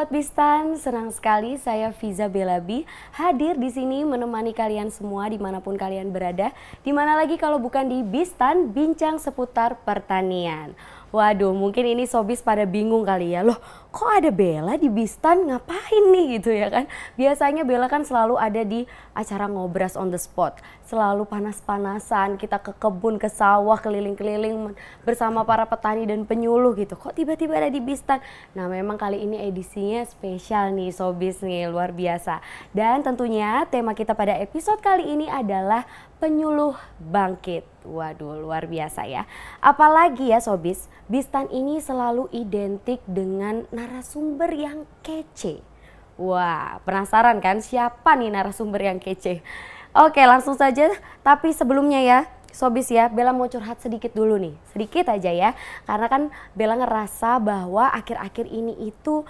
Sobat Bistan, senang sekali saya Fiza Belabi hadir di sini menemani kalian semua dimanapun kalian berada. Dimana lagi kalau bukan di Bistan, bincang seputar pertanian. Waduh, mungkin ini Sobis pada bingung kali ya, loh kok ada Bella di Bistan, ngapain nih gitu ya kan. Biasanya Bella kan selalu ada di acara Ngobras on the Spot. Selalu panas-panasan, kita ke kebun, ke sawah, keliling-keliling bersama para petani dan penyuluh gitu. Kok tiba-tiba ada di Bistan? Nah memang kali ini edisinya spesial nih Sobis nih, luar biasa. Dan tentunya tema kita pada episode kali ini adalah penyuluh bangkit. Waduh, luar biasa ya. Apalagi ya Sobis, Bistan ini selalu identik dengan narasumber yang kece. Wah, penasaran kan siapa nih narasumber yang kece? Oke, langsung saja. Tapi sebelumnya ya, Sobis ya, Bella mau curhat sedikit dulu nih. Sedikit aja ya. Karena kan Bella ngerasa bahwa akhir-akhir ini itu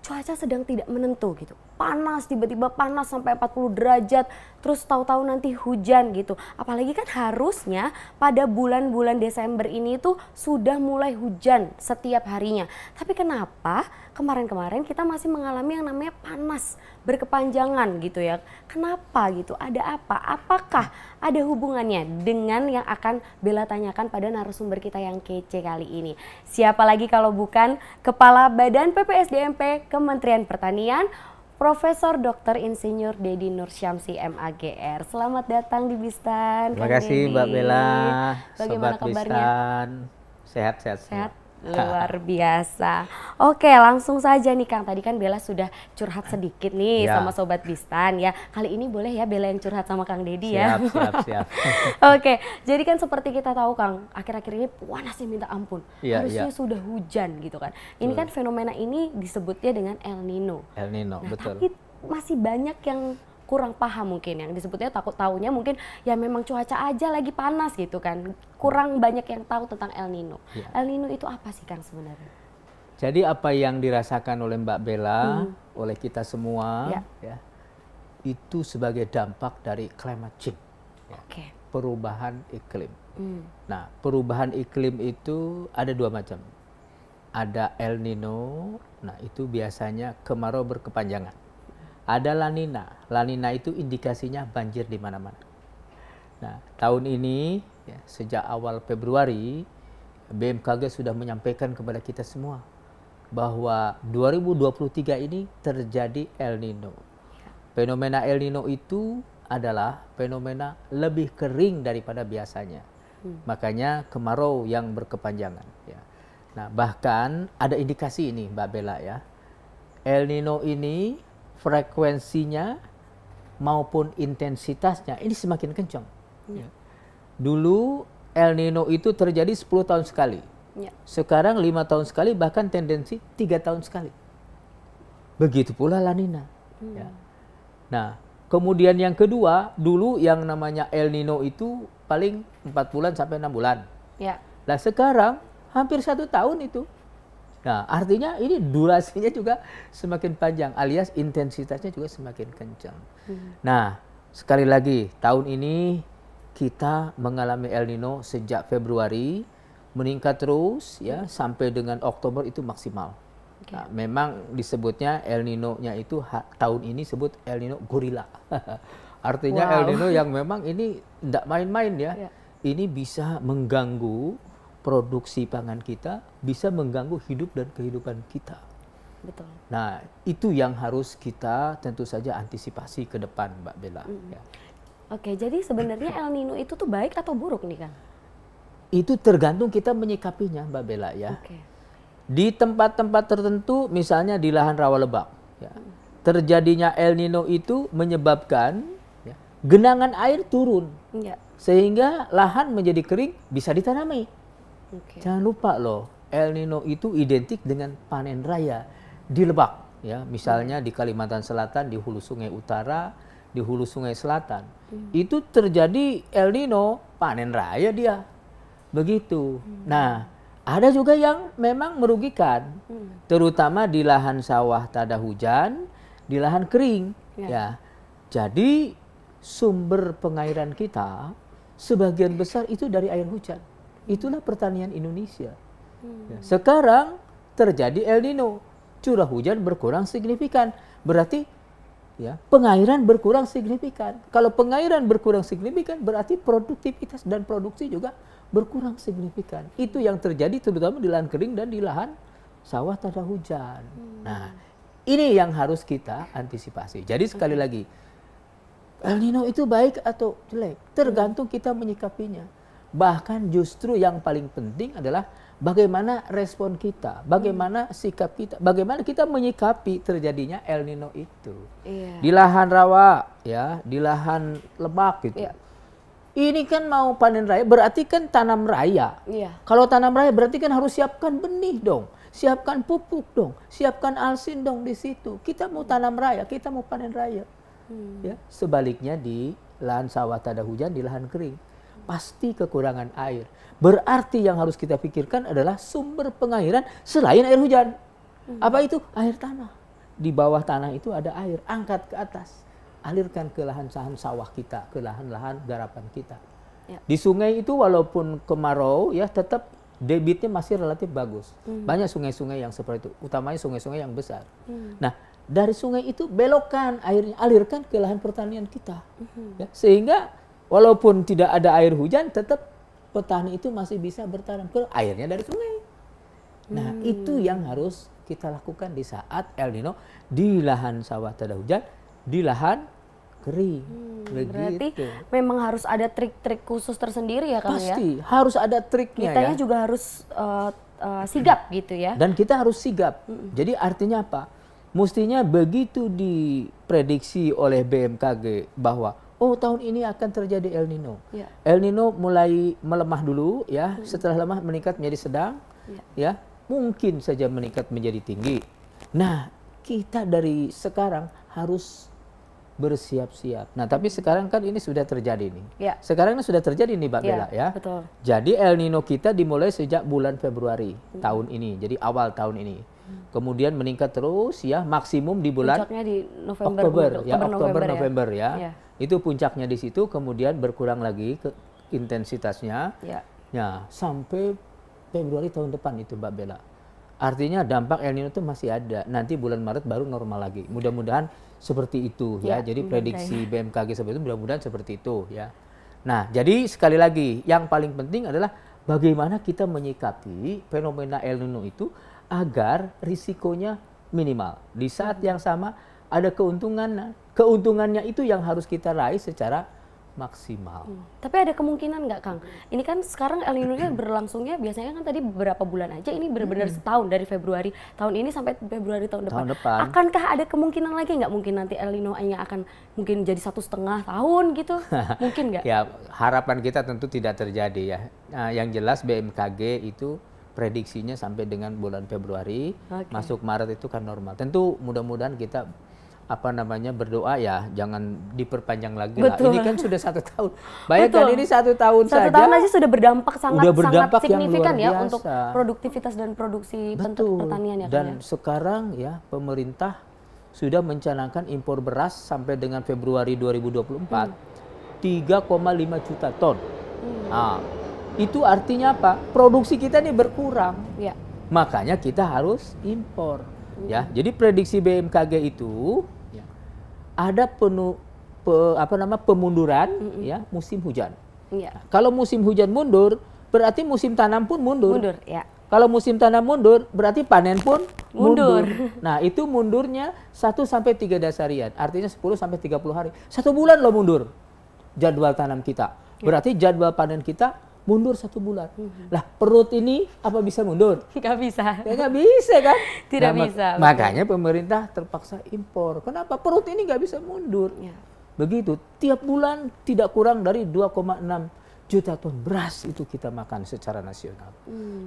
cuaca sedang tidak menentu gitu. Panas, tiba-tiba panas sampai 40 derajat, terus tahu-tahu nanti hujan gitu. Apalagi kan harusnya pada bulan-bulan Desember ini tuh sudah mulai hujan setiap harinya. Tapi kenapa kemarin-kemarin kita masih mengalami yang namanya panas berkepanjangan gitu ya. Kenapa gitu? Ada apa? Apakah ada hubungannya dengan yang akan Bella tanyakan pada narasumber kita yang kece kali ini? Siapa lagi kalau bukan Kepala Badan PPSDMP Kementerian Pertanian, Profesor Dr. Insinyur Dedi Nursyamsi MAGR. Selamat datang di Bistan. Terima kasih Mbak Bella. Bagaimana Sobat kabarnya? Bistan. Sehat-sehat semua. Sehat? Luar biasa. Oke, langsung saja nih Kang. Tadi kan Bella sudah curhat sedikit nih Ya. sama Sobat Bistan ya. Kali ini boleh ya Bella yang curhat sama Kang Dedi ya. Siap. Oke, jadi kan seperti kita tahu Kang, akhir-akhir ini panasnya minta ampun. Iya, Harusnya iya. sudah hujan gitu kan. Ini kan fenomena ini disebutnya dengan El Nino. El Nino, Nah, betul. tapi masih banyak yang kurang paham mungkin, yang disebutnya takut taunya mungkin ya memang cuaca aja lagi panas gitu kan. Kurang banyak yang tahu tentang El Nino. Ya. El Nino itu apa sih Kang sebenarnya? Jadi apa yang dirasakan oleh Mbak Bella, oleh kita semua, Ya. ya, itu sebagai dampak dari climate change, ya, Oke. perubahan iklim. Hmm. Nah, perubahan iklim itu ada dua macam. Ada El Nino, nah itu biasanya kemarau berkepanjangan. Ada La Nina. La Nina itu indikasinya banjir di mana-mana. Nah, tahun ini ya, sejak awal Februari BMKG sudah menyampaikan kepada kita semua bahwa 2023 ini terjadi El Nino. Fenomena El Nino itu adalah fenomena lebih kering daripada biasanya. Makanya kemarau yang berkepanjangan ya. Nah, bahkan ada indikasi ini Mbak Bella ya. El Nino ini frekuensinya maupun intensitasnya ini semakin kencang. Ya. Dulu El Nino itu terjadi 10 tahun sekali. Ya. Sekarang 5 tahun sekali, bahkan tendensi 3 tahun sekali. Begitu pula La Nina. Ya. Nah, kemudian yang kedua, dulu yang namanya El Nino itu paling 4 bulan sampai 6 bulan. Ya. Nah sekarang hampir 1 tahun itu. Nah, artinya ini durasinya juga semakin panjang, alias intensitasnya juga semakin kencang. Nah, sekali lagi, tahun ini kita mengalami El Nino sejak Februari, meningkat terus ya sampai dengan Oktober itu maksimal. Oke. Nah, memang disebutnya El Nino-nya itu tahun ini sebut El Nino gorila. Artinya Wow. El Nino yang memang ini tidak main-main ya. Ya. Ini bisa mengganggu produksi pangan kita, bisa mengganggu hidup dan kehidupan kita. Betul. Nah, itu yang harus kita tentu saja antisipasi ke depan, Mbak Bella. Ya. Oke, jadi sebenarnya El Nino itu tuh baik atau buruk nih Kang? Itu tergantung kita menyikapinya, Mbak Bella ya. Oke. Di tempat-tempat tertentu, misalnya di lahan rawa lebak, ya, terjadinya El Nino itu menyebabkan ya, genangan air turun, Ya. sehingga lahan menjadi kering, bisa ditanami. Oke. Jangan lupa loh, El Nino itu identik dengan panen raya di Lebak. Ya, misalnya di Kalimantan Selatan, di hulu sungai utara, di hulu sungai selatan. Itu terjadi El Nino, panen raya dia. Begitu. Nah, ada juga yang memang merugikan. Terutama di lahan sawah tak ada hujan, di lahan kering. Ya. Ya. Jadi sumber pengairan kita sebagian besar itu dari air hujan. Itulah pertanian Indonesia. Ya, sekarang terjadi El Nino. curah hujan berkurang signifikan. Berarti ya, pengairan berkurang signifikan. Kalau pengairan berkurang signifikan, berarti produktivitas dan produksi juga berkurang signifikan. Itu yang terjadi terutama di lahan kering dan di lahan sawah tanda hujan. Nah, ini yang harus kita antisipasi. Jadi sekali lagi, El Nino itu baik atau jelek, tergantung kita menyikapinya. Bahkan justru yang paling penting adalah bagaimana respon kita, bagaimana sikap kita, bagaimana kita menyikapi terjadinya El Nino itu. Di lahan rawa, ya, di lahan lemak gitu. Ini kan mau panen raya, berarti kan tanam raya. Kalau tanam raya berarti kan harus siapkan benih dong, siapkan pupuk dong, siapkan alsin dong di situ. Kita mau tanam raya, kita mau panen raya. Ya, sebaliknya di lahan sawah tanda hujan, di lahan kering, pasti kekurangan air. Berarti yang harus kita pikirkan adalah sumber pengairan selain air hujan. Apa itu? Air tanah. Di bawah tanah itu ada air, angkat ke atas. Alirkan ke lahan-lahan sawah kita, ke lahan-lahan garapan kita. Di sungai itu walaupun kemarau, ya tetap debitnya masih relatif bagus. Banyak sungai-sungai yang seperti itu, utamanya sungai-sungai yang besar. Nah, dari sungai itu belokkan airnya, alirkan ke lahan pertanian kita. Ya, sehingga walaupun tidak ada air hujan, tetap petani itu masih bisa bertanam ke airnya dari sungai. Nah, itu yang harus kita lakukan di saat El Nino di lahan sawah tanda hujan, di lahan kering. Berarti memang harus ada trik-trik khusus tersendiri ya Kang ya? Pasti, harus ada triknya. Kitanya juga harus sigap gitu ya? Dan kita harus sigap. Jadi artinya apa? Mestinya begitu diprediksi oleh BMKG bahwa oh tahun ini akan terjadi El Nino. El Nino mulai melemah dulu ya, setelah lemah meningkat menjadi sedang, ya mungkin saja meningkat menjadi tinggi. Nah, kita dari sekarang harus bersiap-siap. Nah, tapi sekarang kan ini sudah terjadi nih. Sekarang ini sudah terjadi nih Mbak Bella ya. Betul. Jadi El Nino kita dimulai sejak bulan Februari tahun ini. Jadi awal tahun ini. Kemudian meningkat terus ya, maksimum di bulan puncaknya di November, November ya. Itu puncaknya di situ, kemudian berkurang lagi ke intensitasnya. Ya, sampai Februari tahun depan itu Mbak Bella. Artinya dampak El Nino itu masih ada. Nanti bulan Maret baru normal lagi. Mudah-mudahan seperti itu ya. Jadi prediksi BMKG seperti itu, mudah-mudahan seperti itu ya. Nah, jadi sekali lagi yang paling penting adalah bagaimana kita menyikapi fenomena El Nino itu agar risikonya minimal. Di saat yang sama ada keuntungan. Keuntungannya itu yang harus kita raih secara maksimal. Tapi ada kemungkinan nggak Kang? Ini kan sekarang El Nino-nya berlangsungnya biasanya kan tadi beberapa bulan aja, ini benar-benar setahun dari Februari tahun ini sampai Februari tahun depan. Akankah ada kemungkinan lagi nggak mungkin nanti El Nino-nya akan mungkin jadi 1,5 tahun gitu? Mungkin nggak? Ya harapan kita tentu tidak terjadi ya. Nah, yang jelas BMKG itu prediksinya sampai dengan bulan Februari, masuk Maret itu kan normal. Tentu mudah-mudahan kita berdoa ya jangan diperpanjang lagi lah. Ini kan sudah 1 tahun. Bayangkan ini 1 tahun saja. 1 tahun aja sudah berdampak sangat signifikan ya biasa. untuk produktivitas dan produksi pertanian ya. Dan sekarang ya pemerintah sudah mencanangkan impor beras sampai dengan Februari 2024 3,5 juta ton. Nah, itu artinya apa? Produksi kita ini berkurang. Makanya kita harus impor. Ya, jadi prediksi BMKG itu ya, ada pemunduran ya musim hujan. Nah, kalau musim hujan mundur, berarti musim tanam pun mundur. Kalau musim tanam mundur, berarti panen pun mundur. Nah, itu mundurnya 1 sampai 3 dasarian, artinya 10 sampai 30 hari. 1 bulan loh mundur jadwal tanam kita. Berarti jadwal panen kita mundur 1 bulan. Lah perut ini apa bisa mundur? Nggak bisa. Ya nggak bisa kan? Tidak bisa. Makanya pemerintah terpaksa impor. Kenapa? Perut ini nggak bisa mundur. Begitu. Tiap bulan tidak kurang dari 2,6 juta ton beras itu kita makan secara nasional.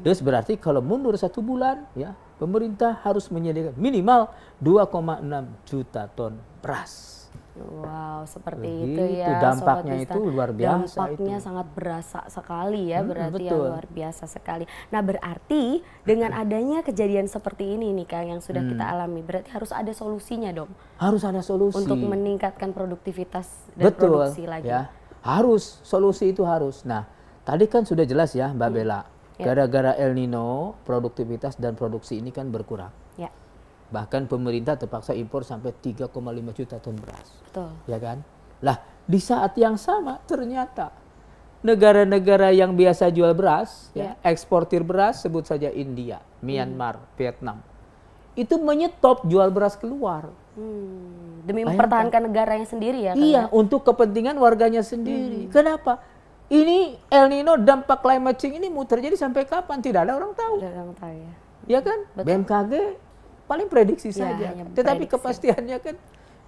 Terus berarti kalau mundur 1 bulan, ya pemerintah harus menyediakan minimal 2,6 juta ton beras. Wow, seperti begitu, itu ya. Dampaknya itu luar biasa. Dampaknya sangat berasa sekali ya, berarti ya luar biasa sekali. Nah, berarti dengan adanya kejadian seperti ini nih Kang yang sudah kita alami, berarti harus ada solusinya dong. Harus ada solusi. Untuk meningkatkan produktivitas dan produksi lagi. Ya, harus, solusi itu harus. Nah, tadi kan sudah jelas ya Mbak Bella, gara-gara El Nino, produktivitas dan produksi ini kan berkurang. Bahkan pemerintah terpaksa impor sampai 3,5 juta ton beras. Betul. Ya kan? Lah, di saat yang sama ternyata negara-negara yang biasa jual beras, ya, eksportir beras, sebut saja India, Myanmar, Vietnam, itu menyetop jual beras keluar. Demi mempertahankan negaranya sendiri ya? Iya, untuk kepentingan warganya sendiri. Kenapa? Ini El Nino, dampak climate change ini mau terjadi sampai kapan? Tidak ada orang tahu. Tidak ada orang tahu ya. Ya kan? Betul. BMKG paling prediksi Ya, saja. hanya Tetapi prediksi. kepastiannya kan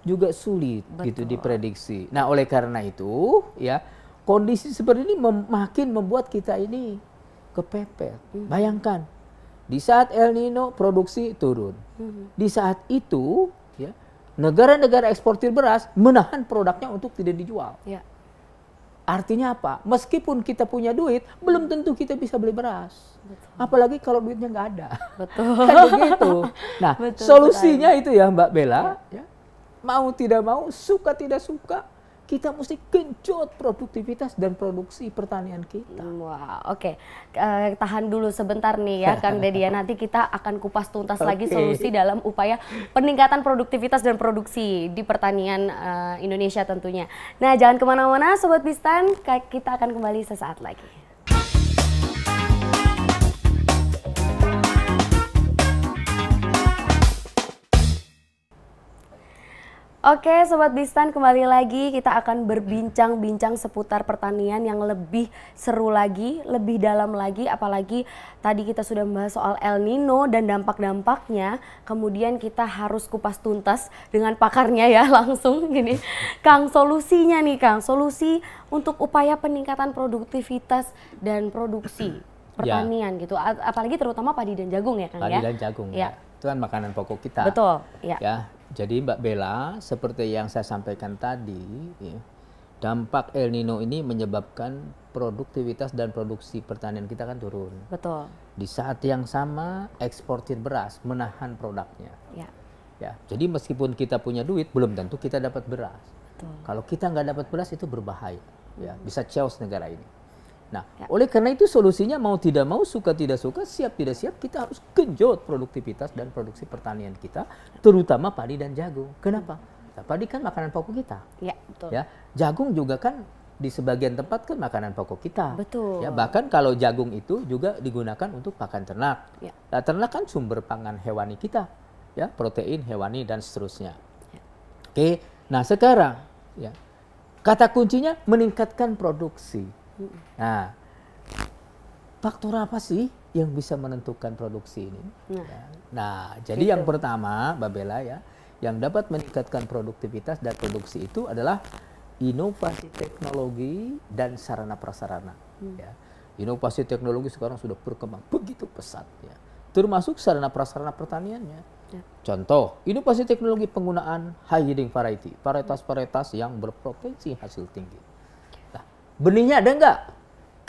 juga sulit gitu Betul. diprediksi. Nah, oleh karena itu, ya, kondisi seperti ini makin membuat kita ini kepepet. Bayangkan, di saat El Nino produksi turun. Di saat itu, ya, negara-negara eksportir beras menahan produknya untuk tidak dijual. Ya. Artinya apa? Meskipun kita punya duit, belum tentu kita bisa beli beras. Betul. Apalagi kalau duitnya nggak ada. Betul. Kan begitu. Nah, Betul solusinya itu ya Mbak Bella, ya. Mau tidak mau, suka tidak suka, kita mesti genjot produktivitas dan produksi pertanian kita. Wah, oke. Tahan dulu sebentar nih ya Kang Deddy ya. Nanti kita akan kupas tuntas lagi Oke. solusi dalam upaya peningkatan produktivitas dan produksi di pertanian Indonesia tentunya. Nah, jangan kemana-mana Sobat Bistan, kita akan kembali sesaat lagi. Oke Sobat Bistan, kembali lagi kita akan berbincang-bincang seputar pertanian yang lebih seru lagi, lebih dalam lagi. Apalagi tadi kita sudah membahas soal El Nino dan dampak-dampaknya. Kemudian kita harus kupas tuntas dengan pakarnya ya langsung gini. Kang, solusinya nih Kang, solusi untuk upaya peningkatan produktivitas dan produksi pertanian gitu. Apalagi terutama padi dan jagung ya Kang ya. Padi dan jagung ya. Itu kan makanan pokok kita. Betul, ya. Ya, jadi Mbak Bella, seperti yang saya sampaikan tadi, ya, dampak El Nino ini menyebabkan produktivitas dan produksi pertanian kita kan turun. Betul. Di saat yang sama, eksportir beras menahan produknya. Ya. Ya, jadi meskipun kita punya duit, belum tentu kita dapat beras. Betul. Kalau kita nggak dapat beras itu berbahaya, ya, bisa chaos negara ini. Nah, oleh karena itu solusinya mau tidak mau, suka tidak suka, siap tidak siap, kita harus genjot produktivitas dan produksi pertanian kita, terutama padi dan jagung. Kenapa? Nah, padi kan makanan pokok kita. Ya, betul. Ya, jagung juga kan di sebagian tempat kan makanan pokok kita. Betul. Ya, bahkan kalau jagung itu juga digunakan untuk pakan ternak. Ya. Nah, ternak kan sumber pangan hewani kita, ya, protein hewani dan seterusnya. Ya. Oke, nah sekarang, ya, kata kuncinya meningkatkan produksi. Nah, faktor apa sih yang bisa menentukan produksi ini? Nah, jadi yang pertama, Mbak Bella ya, yang dapat meningkatkan produktivitas dan produksi itu adalah inovasi teknologi dan sarana prasarana. Ya. Inovasi teknologi sekarang sudah berkembang begitu pesat, ya. Termasuk sarana prasarana pertaniannya. Ya. Contoh, inovasi teknologi penggunaan high yielding variety, varietas-varietas yang berpotensi hasil tinggi. Nah, benihnya ada nggak?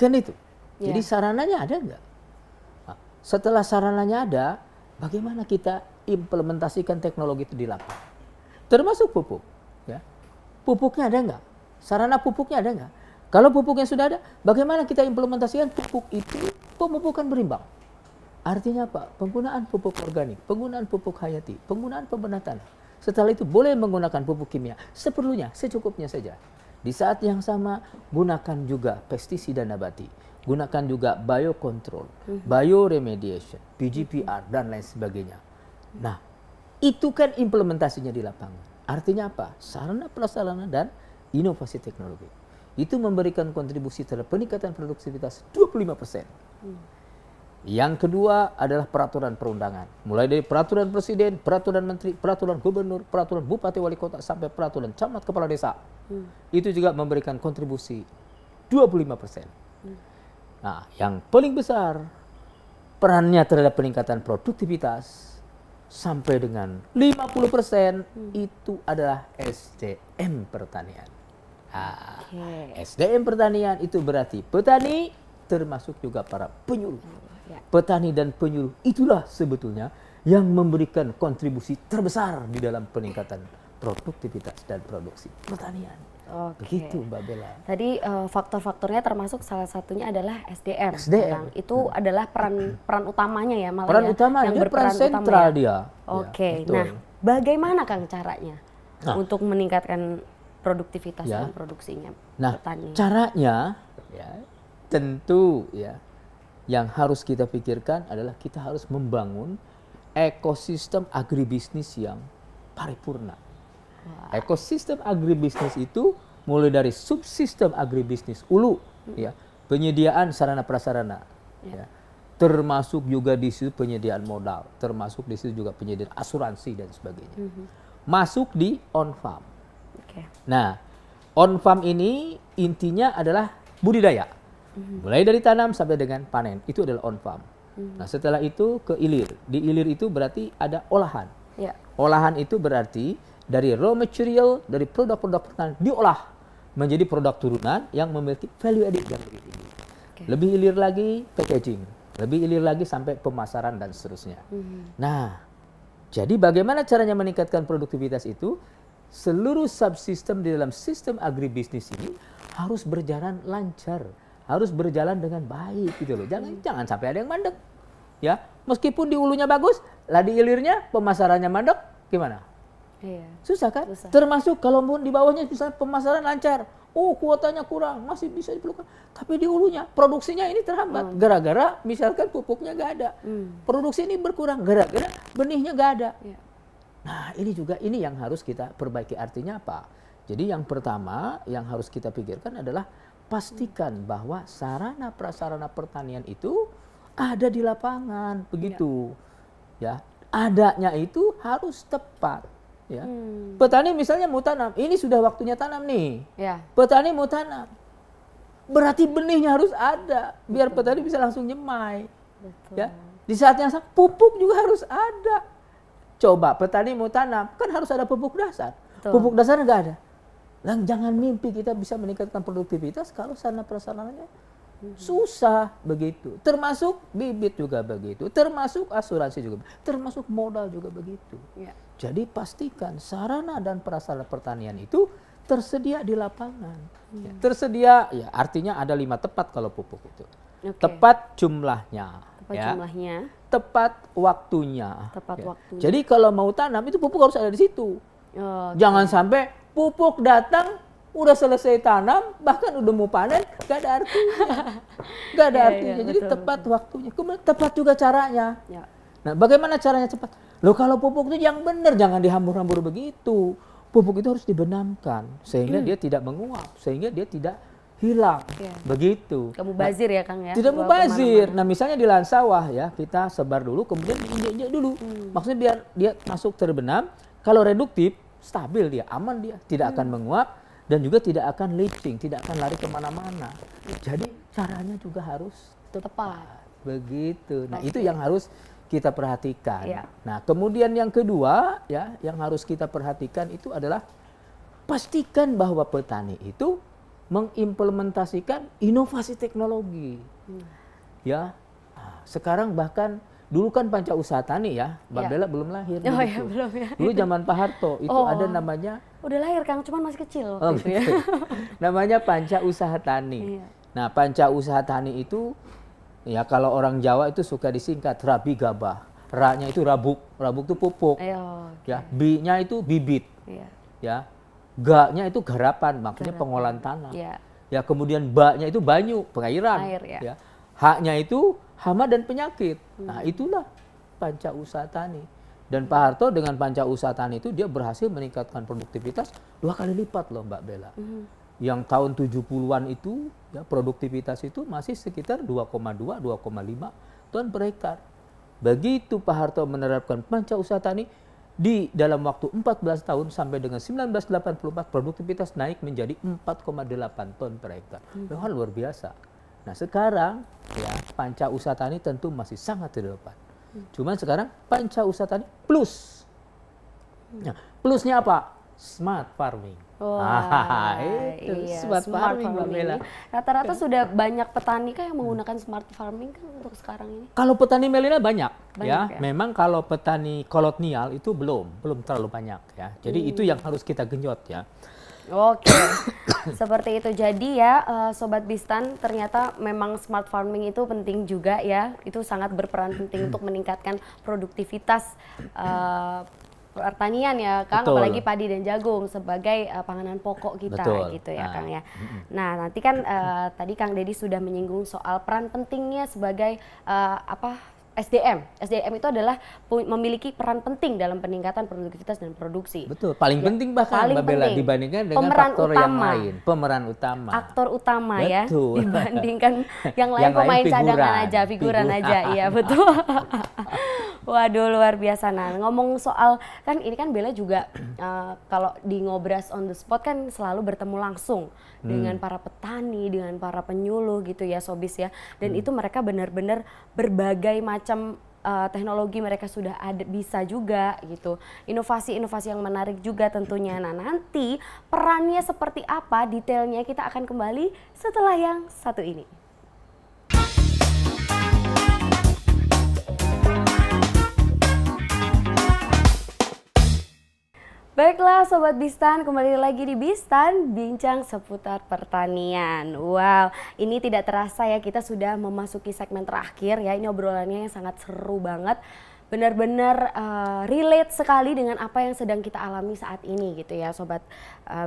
Kan itu. Jadi sarananya ada nggak? Nah, setelah sarananya ada, bagaimana kita implementasikan teknologi itu di lapangan? Termasuk pupuk. Ya. Pupuknya ada nggak? Sarana pupuknya ada nggak? Kalau pupuknya sudah ada, bagaimana kita implementasikan pupuk itu pemupukan berimbang? Artinya apa? Penggunaan pupuk organik, penggunaan pupuk hayati, penggunaan pembenahan tanah. Setelah itu boleh menggunakan pupuk kimia seperlunya, secukupnya saja. Di saat yang sama, gunakan juga pestisida nabati, gunakan juga biocontrol, bioremediation, PGPR, dan lain sebagainya. Nah, itu kan implementasinya di lapangan. Artinya apa? Sarana prasarana dan inovasi teknologi. Itu memberikan kontribusi terhadap peningkatan produktivitas 25%. Yang kedua adalah peraturan perundangan. Mulai dari peraturan presiden, peraturan menteri, peraturan gubernur, peraturan bupati wali kota, sampai peraturan camat kepala desa. Itu juga memberikan kontribusi 25%. Nah, yang paling besar perannya terhadap peningkatan produktivitas sampai dengan 50% itu adalah SDM pertanian. Nah, SDM pertanian itu berarti petani termasuk juga para penyuluh. Petani dan penyuluh itulah sebetulnya yang memberikan kontribusi terbesar di dalam peningkatan produktivitas dan produksi pertanian. Oke. Begitu Mbak Bella. Tadi faktor-faktornya termasuk salah satunya adalah SDM. SDM. Itu adalah peran utamanya ya, malah Peran ya, utama, yang dia berperan peran sentral utama ya. dia. Oke, Ya, betul. nah bagaimana Kang caranya untuk meningkatkan produktivitas Ya. dan produksinya Nah, petani? caranya ya tentu ya yang harus kita pikirkan adalah kita harus membangun ekosistem agribisnis yang paripurna. Ekosistem agribisnis itu mulai dari subsistem agribisnis hulu, ya, penyediaan sarana prasarana, ya, termasuk juga di situ penyediaan modal, termasuk di situ juga penyediaan asuransi dan sebagainya. Masuk di on farm. Oke. Nah, on farm ini intinya adalah budidaya, mulai dari tanam sampai dengan panen itu adalah on farm. Nah, setelah itu ke hilir. Di hilir itu berarti ada olahan. Ya. Olahan itu berarti dari raw material, dari produk-produk pertanian diolah menjadi produk turunan yang memiliki value added yang lebih tinggi. Lebih hilir lagi packaging, lebih hilir lagi sampai pemasaran dan seterusnya. Nah, jadi bagaimana caranya meningkatkan produktivitas itu? Seluruh subsistem di dalam sistem agribisnis ini harus berjalan lancar, harus berjalan dengan baik gitu loh. Jangan sampai ada yang mandek. Ya, meskipun di hulunya bagus, lah di hilirnya pemasarannya mandek, gimana? Iya. Susah kan? Susah. Termasuk kalau di bawahnya misalnya pemasaran lancar, oh kuotanya kurang, masih bisa diperlukan. Tapi di hulunya produksinya ini terhambat, gara-gara misalkan pupuknya nggak ada. Produksi ini berkurang, gara-gara benihnya nggak ada. Iya. Nah ini yang harus kita perbaiki. Artinya apa? Jadi yang pertama yang harus kita pikirkan adalah pastikan bahwa sarana prasarana pertanian itu ada di lapangan, begitu. Ya, adanya itu harus tepat. Ya. Petani misalnya mau tanam, ini sudah waktunya tanam nih. Ya. Petani mau tanam, berarti benihnya harus ada, biar petani bisa langsung nyemai. Betul. Ya, di saat yang sama pupuk juga harus ada. Coba petani mau tanam, kan harus ada pupuk dasar. Betul. Pupuk dasar nggak ada. Dan jangan mimpi kita bisa meningkatkan produktivitas kalau sarana prasarananya susah begitu. Termasuk bibit juga begitu, termasuk asuransi juga, termasuk modal juga begitu. Ya. Jadi pastikan sarana dan prasarana pertanian itu tersedia di lapangan. Ya, tersedia, ya artinya ada 5 tepat kalau pupuk itu. Oke. Tepat jumlahnya. Tepat ya. jumlahnya. Tepat waktunya. Tepat ya. waktunya. Jadi kalau mau tanam itu pupuk harus ada di situ. Oh, Jangan sampai pupuk datang udah selesai tanam bahkan udah mau panen gak ada artinya. Gak ada artinya. Jadi betul, tepat waktunya. Kemudian tepat juga caranya. ya. Nah, bagaimana caranya cepat? Loh kalau pupuk itu yang benar, jangan dihambur-hambur begitu. Pupuk itu harus dibenamkan sehingga dia tidak menguap, sehingga dia tidak hilang. Ya. Begitu. Kamu bazir ya Kang ya? Tidak Bawa mubazir. kemana-mana. Nah, misalnya di lahan sawah ya, kita sebar dulu kemudian diinjak-injak dulu. Maksudnya biar dia masuk terbenam, kalau reduktif stabil dia, aman dia, tidak akan menguap dan juga tidak akan leaching, tidak akan lari kemana-mana. Jadi caranya juga harus tepat. Begitu. Nah, itu yang harus kita perhatikan. Iya. Nah, kemudian yang kedua ya, yang harus kita perhatikan itu adalah pastikan bahwa petani itu mengimplementasikan inovasi teknologi. Ya, nah, sekarang bahkan dulu kan Panca Usaha Tani ya, Mbak Ya. Bella belum lahir. Oh begitu. ya, belum ya. Dulu zaman Pak Harto itu Oh. ada namanya Udah lahir Kang, cuman masih kecil Oh, waktu itu ya. gitu. Namanya Panca Usaha Tani. Iya. Nah, Panca Usaha Tani itu ya kalau orang Jawa itu suka disingkat Rabi Gabah. Ra-nya itu rabuk, rabuk itu pupuk. Ayo. Ya, B-nya itu bibit. Iya. Ya. Ga-nya itu garapan, maksudnya Garapan. pengolahan tanah. Iya. Ya, kemudian ba-nya itu banyu, pengairan. Air, ya. Ya. H-nya itu hama dan penyakit. Nah, itulah Panca Usaha Tani. Dan Pak Harto dengan Panca Usaha Tani itu dia berhasil meningkatkan produktivitas 2 kali lipat loh Mbak Bella. Yang tahun 70-an itu ya produktivitas itu masih sekitar 2,2 2,5 ton per hektar. Begitu Pak Harto menerapkan Panca Usaha Tani di dalam waktu 14 tahun sampai dengan 1984 produktivitas naik menjadi 4,8 ton per hektar. Memang luar biasa. Nah, sekarang ya Panca Usaha Tani tentu masih sangat terdepan. Cuman sekarang Panca Usaha Tani plus. Nah, plusnya apa? Smart farming. Wah, itu iya, smart farming Mbak Bella. ini. Rata-rata sudah banyak petani kah yang menggunakan smart farming kan untuk sekarang ini? Kalau petani milenial banyak ya. ya? Memang kalau petani kolonial itu belum terlalu banyak ya. Jadi itu yang harus kita genjot ya. Oke, seperti itu. Jadi ya, Sobat Bistan, ternyata memang smart farming itu penting juga ya. Itu sangat berperan penting untuk meningkatkan produktivitas pertanian ya, Kang. Betul. Apalagi padi dan jagung sebagai panganan pokok kita, Betul. gitu ya, Kang ya. Nah, nanti kan tadi Kang Dedi sudah menyinggung soal peran pentingnya sebagai SDM. SDM itu adalah memiliki peran penting dalam peningkatan produktivitas dan produksi. Betul, paling penting bahkan Mbak Bella dibandingkan dengan pemeran faktor utama. yang lain. Pemeran utama. Aktor utama betul. Ya, dibandingkan yang lain yang pemain lain cadangan aja, figuran aja. Iya, betul. Waduh, luar biasa. Nah, ngomong soal, kan ini kan Bella juga kalau di Ngobras on the Spot kan selalu bertemu langsung dengan para petani, dengan para penyuluh gitu ya, Sobis ya. Dan itu mereka benar-benar berbagai macam teknologi mereka sudah ada, bisa juga gitu. Inovasi-inovasi yang menarik juga tentunya. Nah, nanti perannya seperti apa, detailnya kita akan kembali setelah yang satu ini. Baiklah Sobat Bistan, kembali lagi di Bistan, bincang seputar pertanian. Wow, ini tidak terasa ya, kita sudah memasuki segmen terakhir ya. Ini obrolannya yang sangat seru banget. Benar-benar relate sekali dengan apa yang sedang kita alami saat ini gitu ya Sobat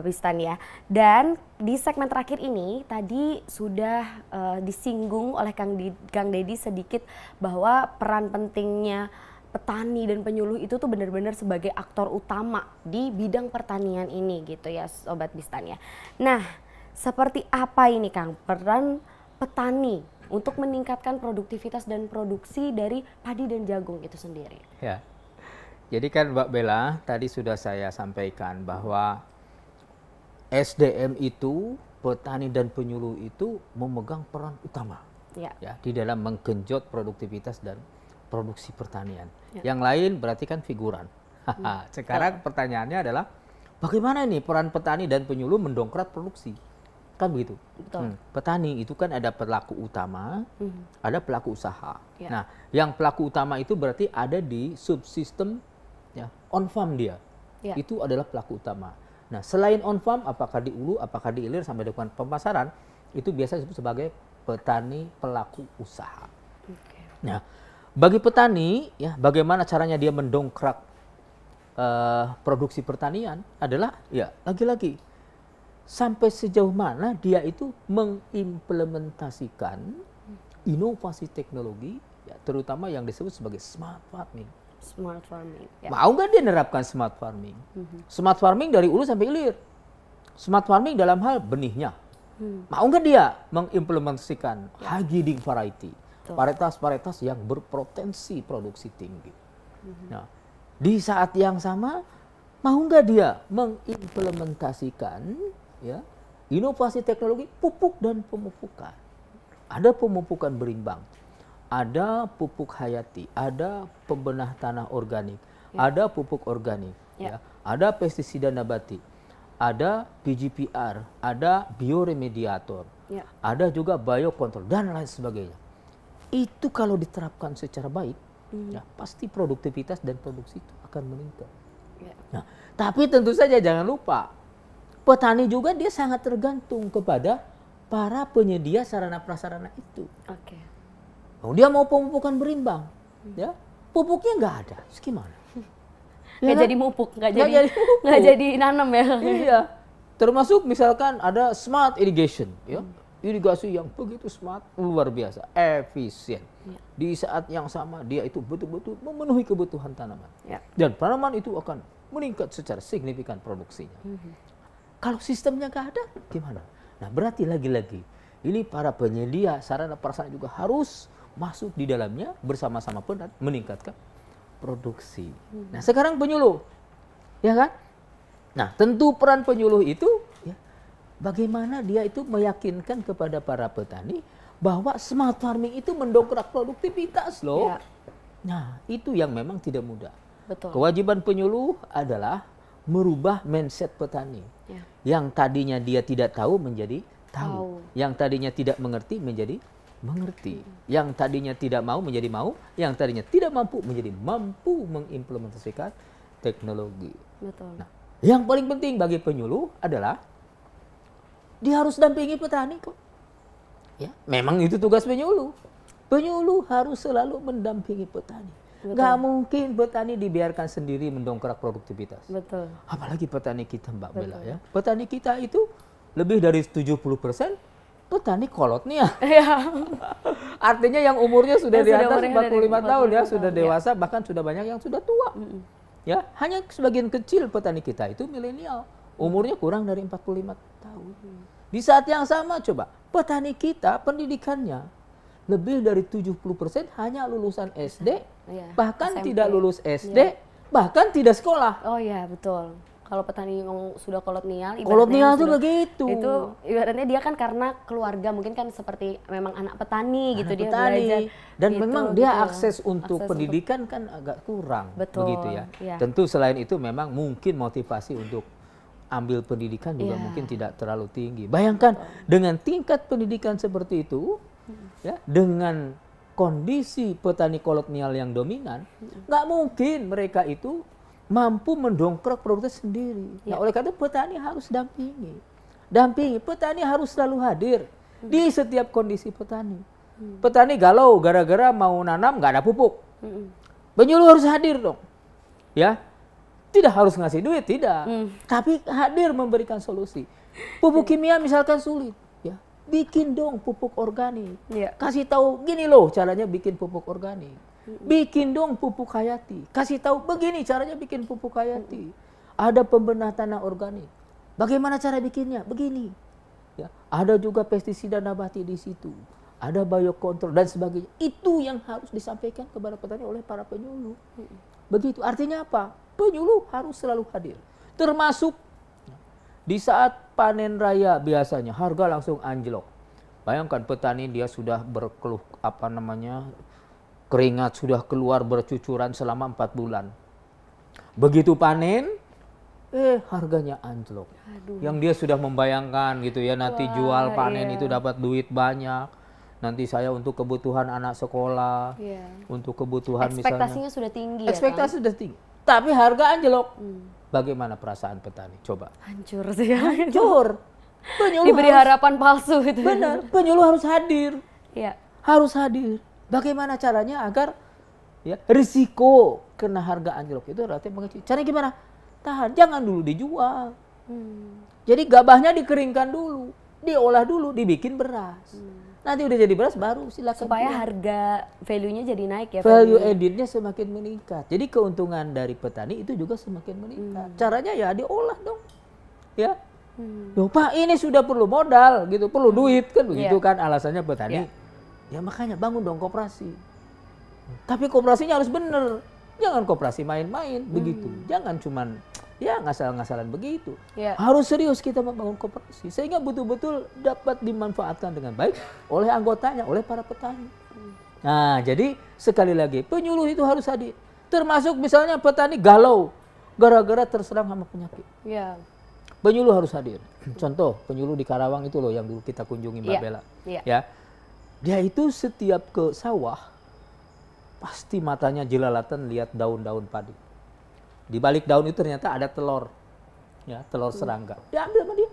Bistan ya. Dan di segmen terakhir ini tadi sudah disinggung oleh Kang Dedi sedikit bahwa peran pentingnya petani dan penyuluh itu tuh benar-benar sebagai aktor utama di bidang pertanian ini gitu ya Sobat Bistan ya. Nah, seperti apa ini Kang peran petani untuk meningkatkan produktivitas dan produksi dari padi dan jagung itu sendiri? Ya, jadi kan Mbak Bella tadi sudah saya sampaikan bahwa SDM itu, petani dan penyuluh itu memegang peran utama ya di dalam menggenjot produktivitas dan produksi pertanian. Yang lain berarti kan figuran. Sekarang pertanyaannya adalah bagaimana ini peran petani dan penyuluh mendongkrak produksi? Kan begitu. Petani itu kan ada pelaku utama, ada pelaku usaha. Nah, yang pelaku utama itu berarti ada di subsistem ya, on farm dia. Itu adalah pelaku utama. Nah, selain on farm, apakah di hulu, apakah di hilir sampai dengan pemasaran, itu biasa disebut sebagai petani pelaku usaha. Nah, bagi petani, ya, bagaimana caranya dia mendongkrak produksi pertanian adalah, ya, lagi-lagi sampai sejauh mana dia itu mengimplementasikan inovasi teknologi, ya, terutama yang disebut sebagai smart farming. Smart farming. Ya. Mau nggak dia menerapkan smart farming? Smart farming dari hulu sampai hilir. Smart farming dalam hal benihnya. Mau nggak dia mengimplementasikan high yielding variety? Varietas-varietas yang berpotensi produksi tinggi. Nah, di saat yang sama, mau nggak dia mengimplementasikan ya, inovasi teknologi pupuk dan pemupukan. Ada pemupukan berimbang, ada pupuk hayati, ada pembenah tanah organik, ada pupuk organik, ya, ada pestisida nabati, ada PGPR, ada bioremediator, ada juga biokontrol dan lain sebagainya. Itu kalau diterapkan secara baik, ya, pasti produktivitas dan produksi itu akan meningkat. Nah, tapi tentu saja jangan lupa, petani juga dia sangat tergantung kepada para penyedia sarana prasarana itu. Oh, dia mau pemupukan berimbang, ya, pupuknya nggak ada, terus gimana? Nggak jadi mupuk, nggak jadi nanam ya. Iya, termasuk misalkan ada smart irrigation, ya. Irigasi yang begitu smart, luar biasa, efisien. Di saat yang sama dia itu betul-betul memenuhi kebutuhan tanaman. Dan tanaman itu akan meningkat secara signifikan produksinya. Kalau sistemnya nggak ada, gimana? Nah, berarti lagi-lagi ini para penyedia sarana prasarana juga harus masuk di dalamnya bersama-sama pun meningkatkan produksi. Nah, sekarang penyuluh, ya kan? Nah, tentu peran penyuluh itu bagaimana dia itu meyakinkan kepada para petani bahwa smart farming itu mendongkrak produktivitas loh. Nah, itu yang memang tidak mudah. Kewajiban penyuluh adalah merubah mindset petani. Yang tadinya dia tidak tahu menjadi tahu. Yang tadinya tidak mengerti menjadi mengerti. Yang tadinya tidak mau menjadi mau. Yang tadinya tidak mampu menjadi mampu mengimplementasikan teknologi. Nah, yang paling penting bagi penyuluh adalah Dia harus dampingi petani kok. Ya, memang itu tugas penyuluh. Penyuluh harus selalu mendampingi petani. Nggak mungkin petani dibiarkan sendiri mendongkrak produktivitas. Betul. Apalagi petani kita Mbak Bella ya. Petani kita itu lebih dari 70% petani kolotnial. Artinya yang umurnya sudah di atas 45 tahun ya, sudah dewasa, bahkan sudah banyak yang sudah tua. Ya, hanya sebagian kecil petani kita itu milenial. Umurnya kurang dari 45 tahun. Di saat yang sama coba, petani kita pendidikannya lebih dari 70% hanya lulusan SD, bahkan SMP. tidak lulus SD, bahkan tidak sekolah. Oh iya, betul. Kalau petani yang sudah kolonial, Kolonial itu begitu. Itu ibaratnya dia kan karena keluarga, mungkin kan seperti memang anak petani gitu, dia petani. belajar. Dan gitu, memang dia gitu. akses untuk pendidikan kan agak kurang. Betul, Begitu ya. iya. Tentu selain itu memang mungkin motivasi untuk ambil pendidikan juga mungkin tidak terlalu tinggi. Bayangkan dengan tingkat pendidikan seperti itu, ya, dengan kondisi petani kolonial yang dominan, nggak mungkin mereka itu mampu mendongkrak produktivitas sendiri. Nah, oleh karena itu petani harus dampingi. Petani harus selalu hadir di setiap kondisi petani. Petani galau gara-gara mau nanam nggak ada pupuk. Penyuluh harus hadir dong. Ya, tidak harus ngasih duit, tidak. Tapi hadir memberikan solusi. Pupuk kimia misalkan sulit, ya, bikin dong pupuk organik. Kasih tahu gini loh caranya bikin pupuk organik. Bikin dong pupuk hayati. Kasih tahu begini caranya bikin pupuk hayati. Ada pembenah tanah organik. Bagaimana cara bikinnya? Begini. Ya, ada juga pestisida nabati di situ. Ada biokontrol dan sebagainya. Itu yang harus disampaikan kepada petani oleh para penyuluh. Begitu. Artinya apa? Penyuluh harus selalu hadir. Termasuk di saat panen raya biasanya harga langsung anjlok. Bayangkan petani dia sudah berkeluh keringat sudah keluar bercucuran selama 4 bulan. Begitu panen, harganya anjlok. Yang dia sudah membayangkan gitu ya, nanti jual panen itu dapat duit banyak. Nanti saya untuk kebutuhan anak sekolah, untuk kebutuhan ekspektasinya misalnya. sudah tinggi. Ekspektasi sudah tinggi. Tapi harga anjlok. Bagaimana perasaan petani? Coba. Hancur sih ya. Hancur. Penyuluh diberi harapan palsu itu. Benar, penyuluh harus hadir. Iya. Harus hadir. Bagaimana caranya agar ya risiko kena harga anjlok itu relatif mengecil. Caranya gimana? Tahan, jangan dulu dijual. Jadi gabahnya dikeringkan dulu, diolah dulu, dibikin beras. Nanti udah jadi beras baru silakan. Supaya harga value-nya jadi naik ya. Value added-nya semakin meningkat. Jadi keuntungan dari petani itu juga semakin meningkat. Caranya ya diolah dong. Ya. Loh, Pak, ini sudah perlu modal gitu, perlu duit kan begitu kan alasannya petani. Ya makanya bangun dong koperasi. Tapi koperasinya harus bener. Jangan koperasi main-main begitu. Jangan cuman ya ngasal-ngasalan begitu. Harus serius kita membangun koperasi sehingga betul-betul dapat dimanfaatkan dengan baik oleh anggotanya, oleh para petani. Nah, jadi sekali lagi penyuluh itu harus hadir. Termasuk misalnya petani galau gara-gara terserang hama penyakit. Penyuluh harus hadir. Contoh penyuluh di Karawang itu loh yang dulu kita kunjungi Mbak Bella. Ya. Dia itu setiap ke sawah pasti matanya jelalatan lihat daun-daun padi. Di balik daun itu ternyata ada telur, ya telur serangga. Diambil sama dia.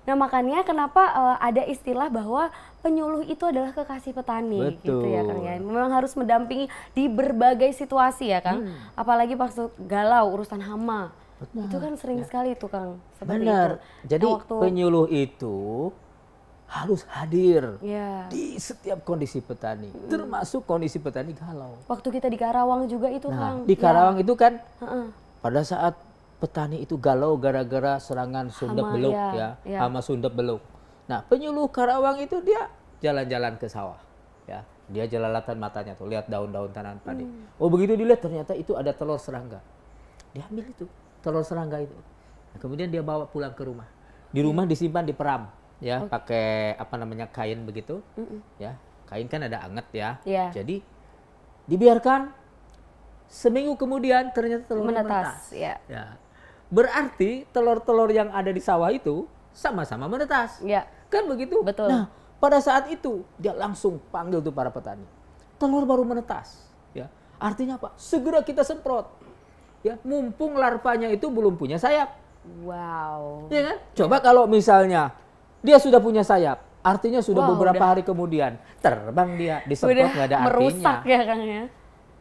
Nah makanya kenapa ada istilah bahwa penyuluh itu adalah kekasih petani. Betul. Gitu ya Kang ya. Memang harus mendampingi di berbagai situasi ya Kang. Apalagi pas galau urusan hama. Benar. Itu kan sering sekali itu Kang. Benar. Jadi penyuluh itu harus hadir di setiap kondisi petani, termasuk kondisi petani galau. Waktu kita di Karawang juga itu Kang. Di Karawang itu kan pada saat petani itu galau gara-gara serangan sundep beluk hama sundep beluk. Nah penyuluh Karawang itu dia jalan-jalan ke sawah, ya dia jelalatan matanya tuh lihat daun-daun tanaman padi. Oh begitu dilihat ternyata itu ada telur serangga, dia ambil itu telur serangga itu. Nah, kemudian dia bawa pulang ke rumah, di rumah disimpan di peram. Ya, pakai kain begitu, ya kain kan ada anget ya, jadi dibiarkan seminggu kemudian ternyata telur menetas. Ya. Berarti telur-telur yang ada di sawah itu sama-sama menetas, kan begitu? Betul. Nah, pada saat itu dia langsung panggil tuh para petani, telur baru menetas, ya artinya apa? Segera kita semprot, ya mumpung larvanya itu belum punya sayap. Wow. Ya kan? Coba kalau misalnya dia sudah punya sayap. Artinya sudah beberapa udah. hari kemudian terbang dia, disemprot nggak ada artinya. Merusak ya Kang ya.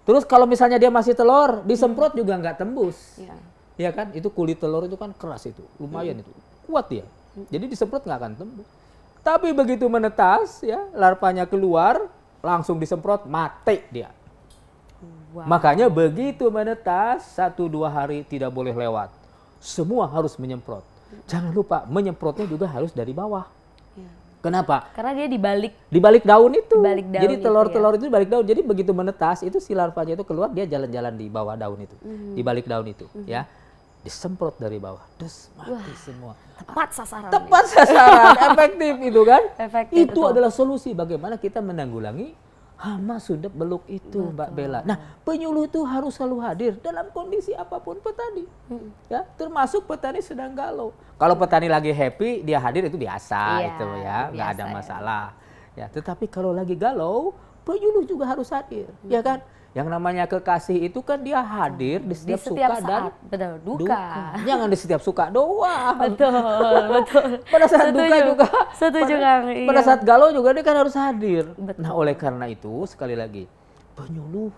Terus kalau misalnya dia masih telur, disemprot juga nggak tembus. Ya. Ya kan, itu kulit telur itu kan keras itu, lumayan itu, kuat dia. Jadi disemprot nggak akan tembus. Tapi begitu menetas, ya larvanya keluar, langsung disemprot, mati dia. Wow. Makanya begitu menetas, 1-2 hari tidak boleh lewat. Semua harus menyemprot. Jangan lupa, menyemprotnya juga harus dari bawah. Ya. Kenapa? Karena dia di balik daun itu. balik daun Jadi itu, telur-telur itu di balik daun. Jadi begitu menetas, itu si larvanya itu keluar, dia jalan-jalan di bawah daun itu. Di balik daun itu, ya. Disemprot dari bawah, terus mati semua. tepat sasaran. Tepat sasaran, efektif itu kan. Efektif, itu betul. adalah solusi bagaimana kita menanggulangi hama sundep beluk itu, Mbak Bella. Nah, penyuluh itu harus selalu hadir dalam kondisi apapun petani. Ya, termasuk petani sedang galau. Kalau petani lagi happy, dia hadir itu biasa itu ya, nggak ada masalah. Ya, tetapi kalau lagi galau, penyuluh juga harus hadir, ya kan? Yang namanya kekasih itu kan dia hadir di setiap suka saat, dan betul, duka. Jangan di setiap suka doang. Betul, betul. Pada saat duka juga. Setuju Kang. Iya. Pada saat galau juga dia kan harus hadir. Betul. Nah, oleh karena itu sekali lagi penyuluh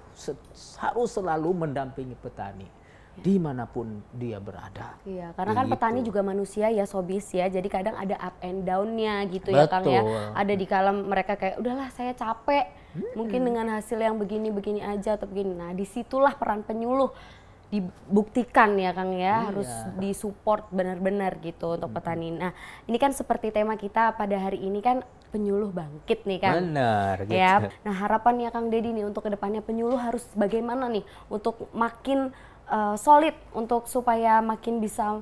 harus selalu mendampingi petani dimanapun dia berada. Iya, karena kan Begitu. petani juga manusia ya Sobis ya, jadi kadang ada up and down-nya gitu ya Kang ya. Ada di kala mereka kayak udahlah saya capek, mungkin dengan hasil yang begini-begini aja atau begini. Nah disitulah peran penyuluh dibuktikan ya Kang ya, harus disupport benar-benar gitu untuk petani. Nah ini kan seperti tema kita pada hari ini kan penyuluh bangkit nih Kang. Benar gitu. Ya, nah harapannya Kang Dedi nih untuk kedepannya penyuluh harus bagaimana nih untuk makin solid untuk supaya makin bisa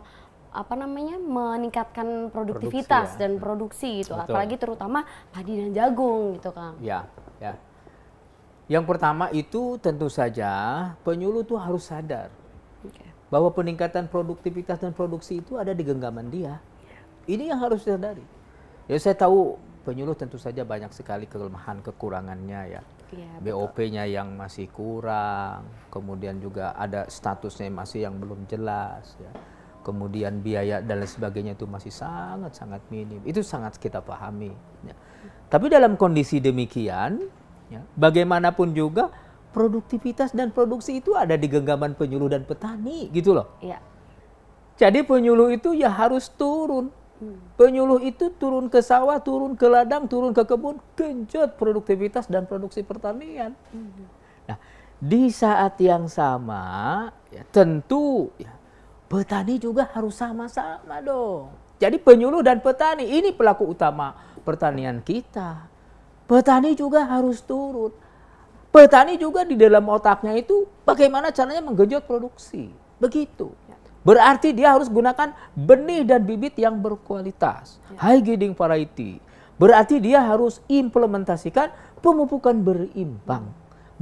meningkatkan produktivitas Produksi, ya. dan produksi gitu. Betul. Apalagi terutama padi dan jagung gitu Kang. Ya, ya. Yang pertama itu tentu saja penyuluh tuh harus sadar bahwa peningkatan produktivitas dan produksi itu ada di genggaman dia. Ini yang harus disadari. Ya saya tahu penyuluh tentu saja banyak sekali kelemahan kekurangannya ya. BOP-nya yang masih kurang, kemudian juga ada statusnya masih yang belum jelas ya. Kemudian biaya dan lain sebagainya itu masih sangat-sangat minim. Itu sangat kita pahami ya. Tapi dalam kondisi demikian ya, bagaimanapun juga produktivitas dan produksi itu ada di genggaman penyuluh dan petani gitu loh. Iya. Jadi penyuluh itu ya harus turun. Penyuluh itu turun ke sawah, turun ke ladang, turun ke kebun, genjot produktivitas dan produksi pertanian. Nah, di saat yang sama, ya, tentu ya, petani juga harus sama-sama dong. Jadi penyuluh dan petani ini pelaku utama pertanian kita. Petani juga harus turun. Petani juga di dalam otaknya itu bagaimana caranya menggenjot produksi. Begitu. Berarti dia harus gunakan benih dan bibit yang berkualitas. High yielding variety. Berarti dia harus implementasikan pemupukan berimbang.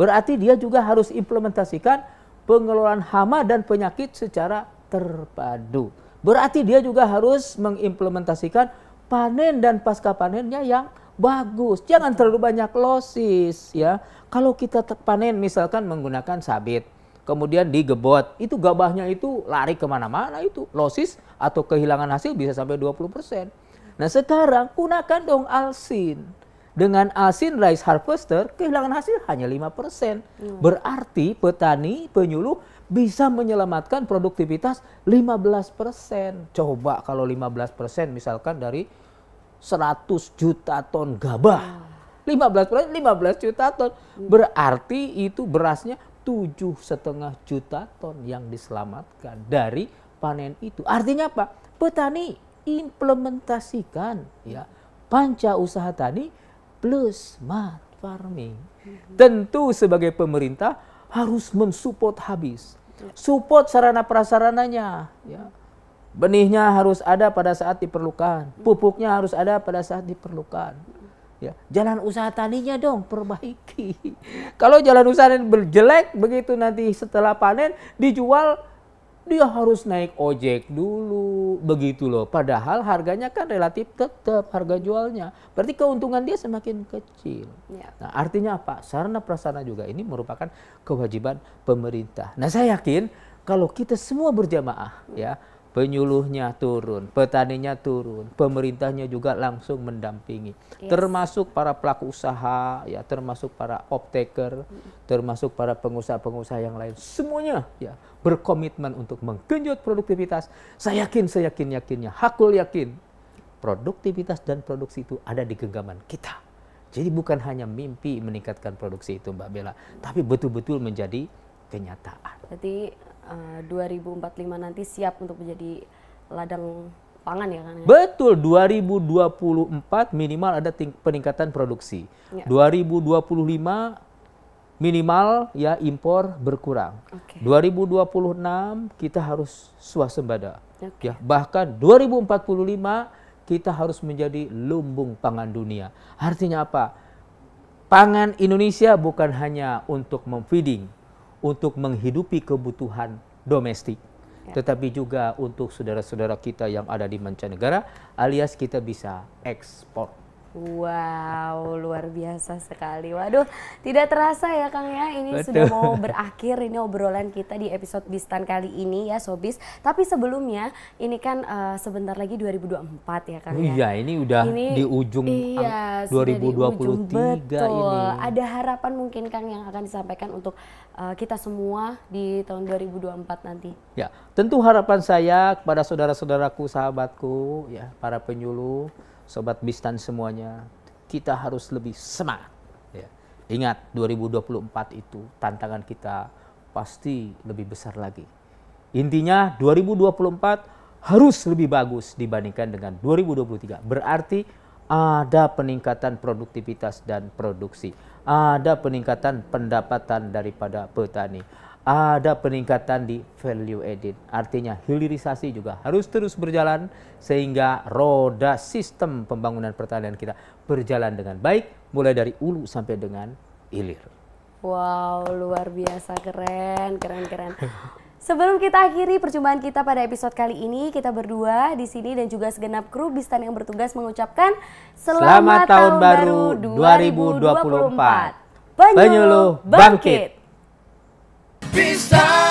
Berarti dia juga harus implementasikan pengelolaan hama dan penyakit secara terpadu. Berarti dia juga harus mengimplementasikan panen dan pasca panennya yang bagus. Jangan terlalu banyak losis ya. Kalau kita panen misalkan menggunakan sabit, kemudian digebot, itu gabahnya itu lari kemana-mana itu. Losis atau kehilangan hasil bisa sampai 20%. Nah sekarang gunakan dong Alsin. Dengan Alsin Rice Harvester, kehilangan hasil hanya 5%. Berarti petani, penyuluh bisa menyelamatkan produktivitas 15%. Coba kalau 15% misalkan dari 100 juta ton gabah. 15% 15 juta ton. Berarti itu berasnya 7,5 juta ton yang diselamatkan dari panen itu. Artinya apa? Petani implementasikan ya panca usaha tani plus smart farming. Tentu sebagai pemerintah harus mensupport habis. Support sarana prasarananya ya. Benihnya harus ada pada saat diperlukan, pupuknya harus ada pada saat diperlukan. Ya, jalan usaha taninya dong perbaiki. Kalau jalan usaha berjelek begitu nanti setelah panen dijual, dia harus naik ojek dulu begitu loh. Padahal harganya kan relatif tetap harga jualnya. Berarti keuntungan dia semakin kecil. Ya. Nah, artinya apa? Sarana prasarana juga ini merupakan kewajiban pemerintah. Nah, saya yakin kalau kita semua berjamaah ya, penyuluhnya turun, petaninya turun, pemerintahnya juga langsung mendampingi, termasuk para pelaku usaha, ya, termasuk para optaker, termasuk para pengusaha-pengusaha yang lain, semuanya ya berkomitmen untuk menggenjot produktivitas. Saya yakinnya, Hakul yakin, produktivitas dan produksi itu ada di genggaman kita. Jadi bukan hanya mimpi meningkatkan produksi itu, Mbak Bella, tapi betul-betul menjadi kenyataan. Berarti 2045 nanti siap untuk menjadi ladang pangan ya kan? Betul, 2024 minimal ada peningkatan produksi. Ya. 2025 minimal ya impor berkurang. 2026 kita harus swasembada. Ya, bahkan 2045 kita harus menjadi lumbung pangan dunia. Artinya apa? Pangan Indonesia bukan hanya untuk memfeeding, untuk menghidupi kebutuhan domestik, tetapi juga untuk saudara-saudara kita yang ada di mancanegara, alias kita bisa ekspor. Wow, luar biasa sekali. Waduh, tidak terasa ya Kang ya, ini sudah mau berakhir ini obrolan kita di episode Bistan kali ini ya Sobis. Tapi sebelumnya ini kan sebentar lagi 2024 ya Kang ya. Iya, ini udah di ujung 2023 betul. ini. Ada harapan mungkin Kang yang akan disampaikan untuk kita semua di tahun 2024 nanti? Ya, tentu harapan saya kepada saudara-saudaraku, sahabatku, ya, para penyuluh, Sobat Bistan semuanya, kita harus lebih semangat. Ya. Ingat, 2024 itu tantangan kita pasti lebih besar lagi. Intinya 2024 harus lebih bagus dibandingkan dengan 2023. Berarti ada peningkatan produktivitas dan produksi. Ada peningkatan pendapatan daripada petani. Ada peningkatan di value added. Artinya hilirisasi juga harus terus berjalan sehingga roda sistem pembangunan pertanian kita berjalan dengan baik mulai dari hulu sampai dengan hilir. Wow, luar biasa, keren. Sebelum kita akhiri perjumpaan kita pada episode kali ini, kita berdua di sini dan juga segenap kru Bistan yang bertugas mengucapkan Selamat Tahun Baru 2024. Penyuluh bangkit. Bistan.